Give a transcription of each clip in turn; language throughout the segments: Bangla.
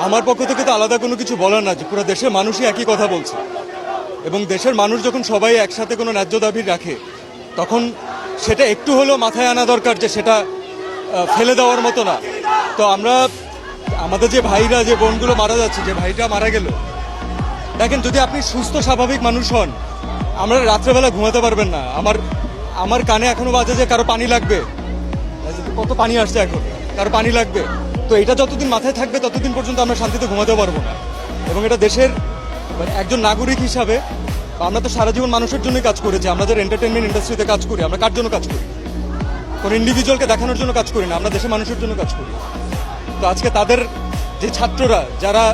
আমার পক্ষ থেকে তো আলাদা কোনো কিছু বলার না, যে পুরো দেশের মানুষই একই কথা বলছে, এবং দেশের মানুষ যখন সবাই একসাথে কোনো ন্যায্য দাবি রাখে তখন সেটা একটু হলেও মাথায় আনা দরকার যে সেটা ফেলে দেওয়ার মতো না। তো আমরা আমাদের যে ভাইরা, যে বোনগুলো মারা যাচ্ছে, যে ভাইটা মারা গেল, দেখেন যদি আপনি সুস্থ স্বাভাবিক মানুষ হন, আমরা রাত্রেবেলা ঘুমাতে পারবেন না। আমার কানে এখনো বাজে যে কারো পানি লাগবে, কত পানি আসছে এখন, কারো পানি লাগবে। তো এটা যতদিন মাথায় থাকবে ততদিন পর্যন্ত আমরা শান্তিতে ঘুমাতে পারবো না। এবং এটা দেশের একজন নাগরিক হিসাবে আমরা তো সারা জীবন মানুষের জন্যই কাজ করেছি। আমরা যারা এন্টারটেনমেন্ট ইন্ডাস্ট্রিতে কাজ করি, আমরা কার জন্য কাজ করি? কোনো ইন্ডিভিজুয়ালকে দেখানোর জন্য কাজ করি না, আমরা দেশের মানুষের জন্য কাজ করি। তো আজকে তাদের যে ছাত্ররা, যারা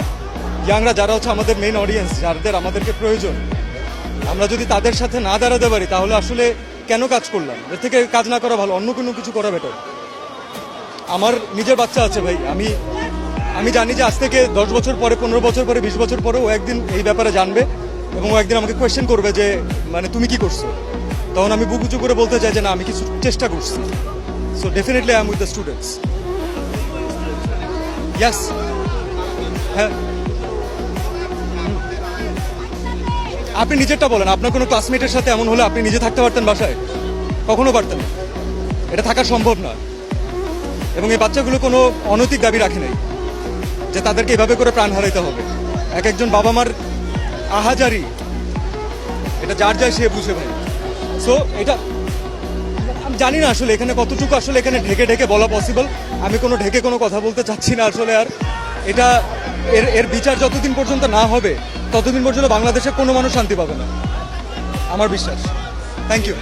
ইয়াংরা, যারা হচ্ছে আমাদের মেইন অডিয়েন্স, যাদের আমাদেরকে প্রয়োজন, আমরা যদি তাদের সাথে না দাঁড়াতে পারি তাহলে আসলে কেন কাজ করলাম? এর থেকে কাজ না করা ভালো, অন্য কোনো কিছু করা বেটার। আমার নিজের বাচ্চা আছে ভাই, আমি জানি যে আজ থেকে 10 বছর পরে, 15 বছর পরে, 20 বছর পরে ও একদিন এই ব্যাপারে জানবে এবং ও একদিন আমাকে কোয়েশ্চেন করবে যে মানে তুমি কি করছো। তখন আমি বুক উঁচু করে বলতে চাই যে না, আমি কিছু চেষ্টা করছি। So definitely I am with the students. Yes, হ্যাঁ। আপনি নিজেরটা বলেন, আপনার কোনো ক্লাসমেটের সাথে এমন হলে আপনি নিজে থাকতে পারতেন বাসায়? কখনো পারতেন না, এটা থাকা সম্ভব না। এবং এই বাচ্চাগুলো কোনো অনৈতিক দাবি রাখে নাই যে তাদেরকে এভাবে করে প্রাণ হারাইতে হবে। এক একজন বাবা মার আহাজারি, এটা যার যায় সে বুঝে ভাই। সো এটা আমি জানি না আসলে এখানে কতটুকু আসলে এখানে ঢেকে ঢেকে বলা পসিবল। আমি কোনো ঢেকে কোনো কথা বলতে চাচ্ছি না আসলে। আর এটা এর বিচার যতদিন পর্যন্ত না হবে ততদিন পর্যন্ত বাংলাদেশে কোনো মানুষ শান্তি পাবে না, আমার বিশ্বাস। Thank you.